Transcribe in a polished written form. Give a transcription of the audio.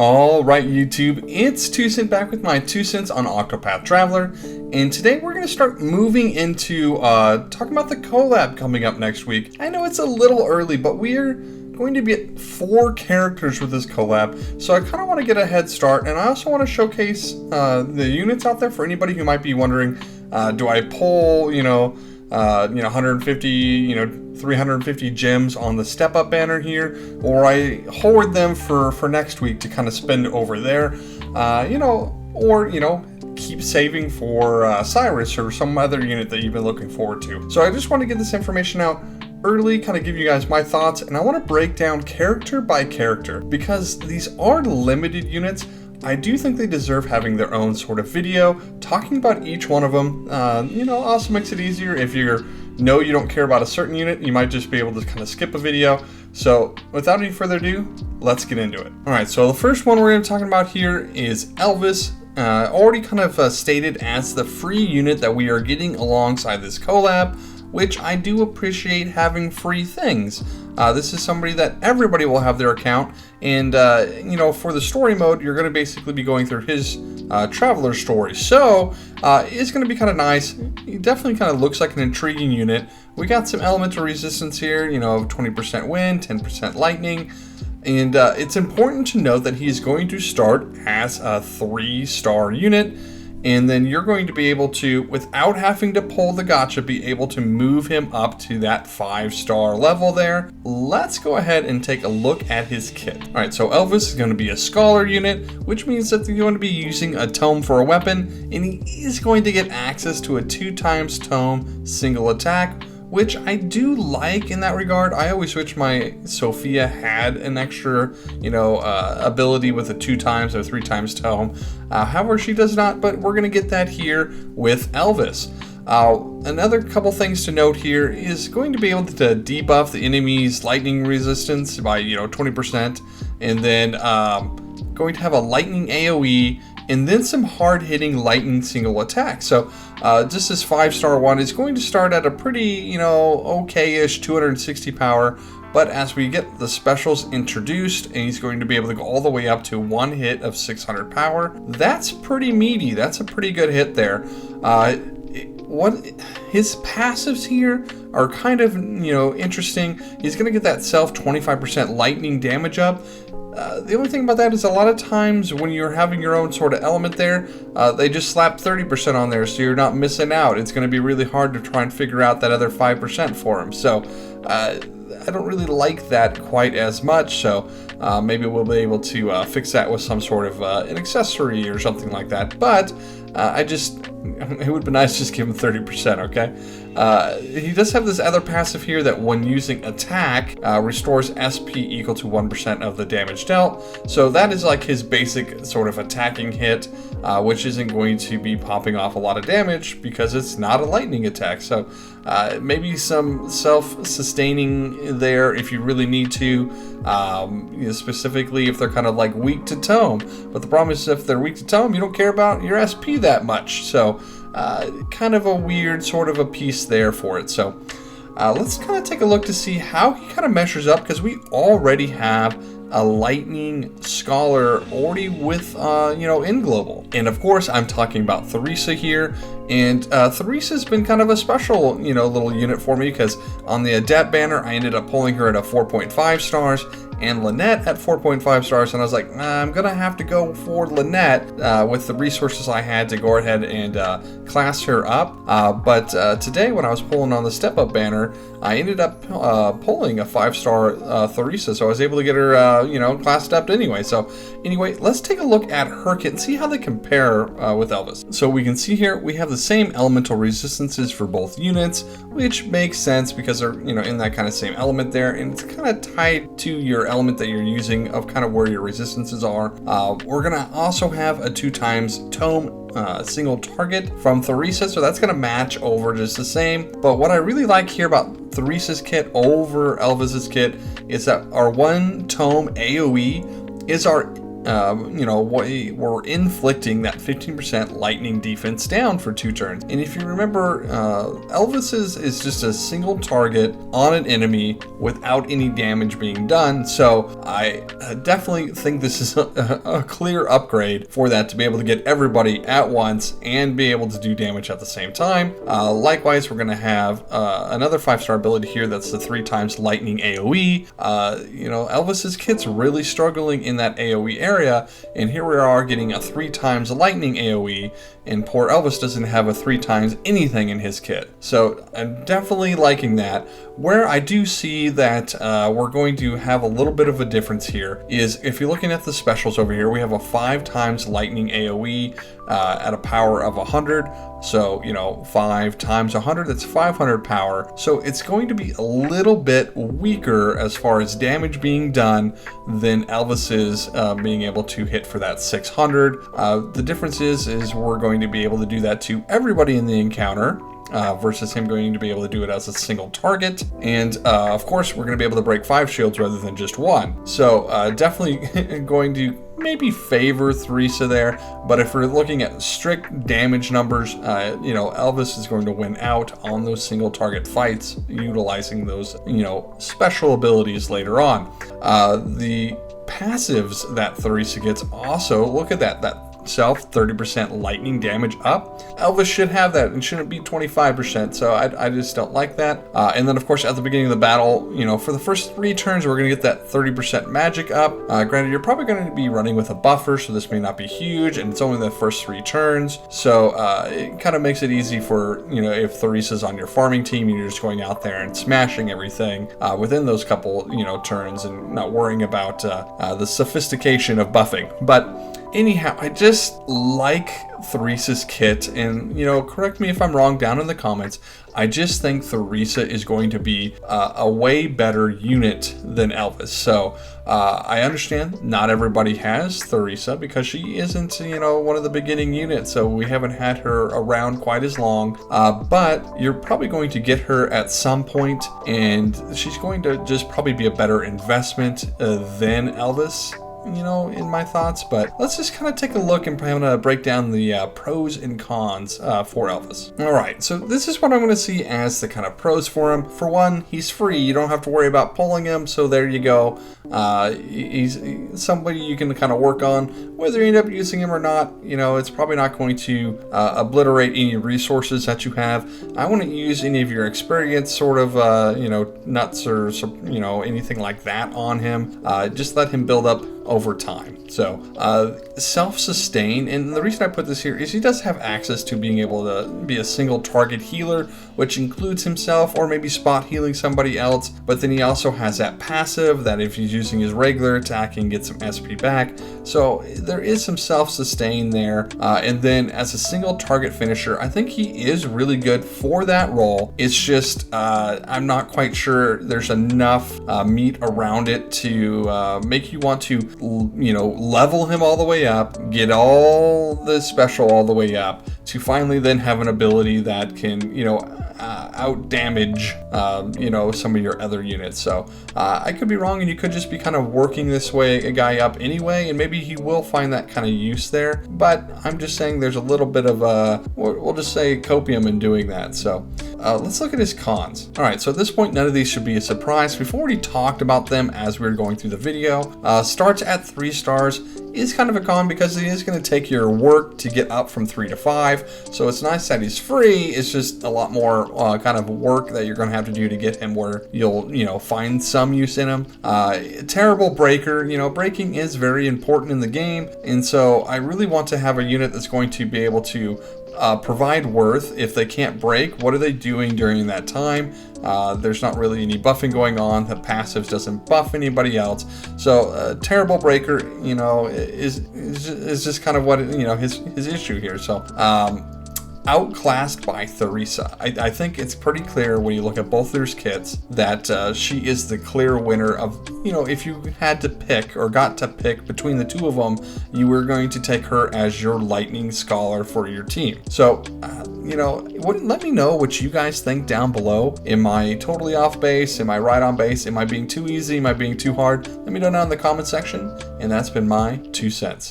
All right, YouTube, it's 2 Cent back with my 2 cents on OCTOPATH TRAVELER, and today we're going to start moving into talking about the collab coming up next week. I know it's a little early, but we're going to be at 4 characters with this collab, so I kind of want to get a head start, and I also want to showcase the units out there for anybody who might be wondering, do I pull, 150, 350 gems on the step up banner here, or I hoard them for next week to kind of spend over there, or keep saving for Cyrus or some other unit that you've been looking forward to. So I just want to get this information out early, kind of give you guys my thoughts, and I want to break down character by character because these are limited units. I do think they deserve having their own sort of video talking about each one of them. Also makes it easier if you don't care about a certain unit. You might just be able to kind of skip a video. So without any further ado, let's get into it. All right, so the first one we're going to be talking about here is Elvis. Already kind of stated as the free unit that we are getting alongside this collab, which I do appreciate having free things. This is somebody that everybody will have their account, and for the story mode, you're going to basically be going through his traveler story. So it's going to be kind of nice. He definitely kind of looks like an intriguing unit. We got some elemental resistance here, 20% wind, 10% lightning. And it's important to note that he's going to start as a 3-star unit, and then you're going to be able to, without having to pull the gacha, be able to move him up to that 5-star level there. Let's go ahead and take a look at his kit. All right, so Elvis is going to be a scholar unit, which means that they're going to be using a tome for a weapon, and he is going to get access to a 2x tome single attack, which I do like in that regard. I always wish my Sophia had an extra, ability with a 2x or 3x tome. However, she does not, but we're gonna get that here with Elvis. Another couple things to note here is going to be able to debuff the enemy's lightning resistance by 20%, and then going to have a lightning AoE, and then some hard-hitting lightning single attack. So just this 5-star one is going to start at a pretty, okay-ish 260 power, but as we get the specials introduced, and he's going to be able to go all the way up to 1 hit of 600 power, that's pretty meaty. That's a pretty good hit there. His passives here are kind of, interesting. He's going to get that self 25% lightning damage up. The only thing about that is a lot of times when you're having your own sort of element there, they just slap 30% on there, so you're not missing out. It's going to be really hard to try and figure out that other 5% for him. So I don't really like that quite as much, so maybe we'll be able to fix that with some sort of an accessory or something like that. But it would be nice to just give him 30%, okay? He does have this other passive here that when using attack, restores SP equal to 1% of the damage dealt. So that is like his basic sort of attacking hit, which isn't going to be popping off a lot of damage because it's not a lightning attack. So maybe some self-sustaining there if you really need to, specifically if they're kind of like weak to tome. But the problem is if they're weak to tome, you don't care about your SP that much. So kind of a weird sort of a piece there for it. So let's kind of take a look to see how he kind of measures up, because we already have a lightning scholar already with in global. And of course I'm talking about Theresa here, and Theresa's been kind of a special little unit for me, because on the adept banner I ended up pulling her at a 4.5 stars and Lynette at 4.5 stars, and I was like, I'm gonna have to go for Lynette with the resources I had to go ahead and class her up. But today when I was pulling on the step up banner, I ended up pulling a 5-star Theresa, so I was able to get her classed up anyway. So anyway, let's take a look at her kit and see how they compare with Elvis. So we can see here we have the same elemental resistances for both units, which makes sense because they're in that kind of same element there, and it's kind of tied to your element that you're using of kind of where your resistances are. We're gonna also have a 2x tome single target from Theresa, so that's gonna match over just the same. But what I really like here about Theresa's kit over Elvis's kit is that our 1 tome AoE is our we're inflicting that 15% lightning defense down for 2 turns. And if you remember, Elvis is just a single target on an enemy without any damage being done. So I definitely think this is a clear upgrade for that, to be able to get everybody at once and be able to do damage at the same time. Likewise, we're going to have another 5-star ability here that's the 3 times lightning AoE. Elvis's kit's really struggling in that AoE area, and here we are getting a 3 times lightning AoE, and poor Elvis doesn't have a 3 times anything in his kit. So I'm definitely liking that. Where I do see that we're going to have a little bit of a difference here is if you're looking at the specials over here, we have a 5 times lightning AoE at a power of 100. So, 5 times 100, that's 500 power. So it's going to be a little bit weaker as far as damage being done than Elvis's being able to hit for that 600. The difference is we're going to be able to do that to everybody in the encounter. Versus him going to be able to do it as a single target. And of course, we're going to be able to break 5 shields rather than just 1. So definitely going to maybe favor Theresa there. But if we're looking at strict damage numbers, Elvis is going to win out on those single target fights, utilizing those, special abilities later on. The passives that Theresa gets also, look at that self 30% lightning damage up. Elvis should have that and shouldn't be 25%, so I just don't like that. And then of course at the beginning of the battle, for the first 3 turns we're going to get that 30% magic up. Granted, you're probably going to be running with a buffer, so this may not be huge, and it's only the first 3 turns, so it kind of makes it easy for, if Theresa's on your farming team, you're just going out there and smashing everything within those couple, turns, and not worrying about the sophistication of buffing. But anyhow, I just like Theresa's kit, and correct me if I'm wrong down in the comments. I just think Theresa is going to be a way better unit than Elvis. So I understand not everybody has Theresa because she isn't, one of the beginning units. So we haven't had her around quite as long. But you're probably going to get her at some point, and she's going to just probably be a better investment than Elvis. In my thoughts, but let's just kind of take a look and kind of break down the pros and cons for Elvis. All right, so this is what I'm going to see as the kind of pros for him. For one, he's free. You don't have to worry about pulling him, so there you go. He's somebody you can kind of work on. Whether you end up using him or not, it's probably not going to obliterate any resources that you have. I wouldn't use any of your experience sort of, nuts or, anything like that on him. Just let him build up over time. So self-sustain, and the reason I put this here is he does have access to being able to be a single target healer, which includes himself or maybe spot healing somebody else, but then he also has that passive that if he's using his regular attack, he can get some SP back. So there is some self-sustain there, and then as a single target finisher, I think he is really good for that role. It's just I'm not quite sure there's enough meat around it to make you want to level him all the way up, get all the special all the way up, to finally then have an ability that can, out damage, some of your other units. So I could be wrong, and you could just be kind of working this way a guy up anyway, and maybe he will find that kind of use there. But I'm just saying there's a little bit of we'll just say copium in doing that. So let's look at his cons. All right, so at this point, none of these should be a surprise. We've already talked about them as we were going through the video. Starts at 3 stars is kind of a con because it is going to take your work to get up from 3 to 5. So it's nice that he's free. It's just a lot more kind of work that you're going to have to do to get him where you'll find some use in him. Terrible breaker. Breaking is very important in the game, and so I really want to have a unit that's going to be able to provide worth. If they can't break, what are they doing during that time? There's not really any buffing going on. The passives doesn't buff anybody else. So terrible breaker, is just kind of what his issue here. So outclassed by Theresa. I think it's pretty clear when you look at both their kits that she is the clear winner of, if you had to pick or got to pick between the two of them, you were going to take her as your lightning scholar for your team. So you know, let me know what you guys think down below. Am I totally off base? Am I right on base? Am I being too easy? Am I being too hard? Let me know down in the comment section. And that's been my 2 cents.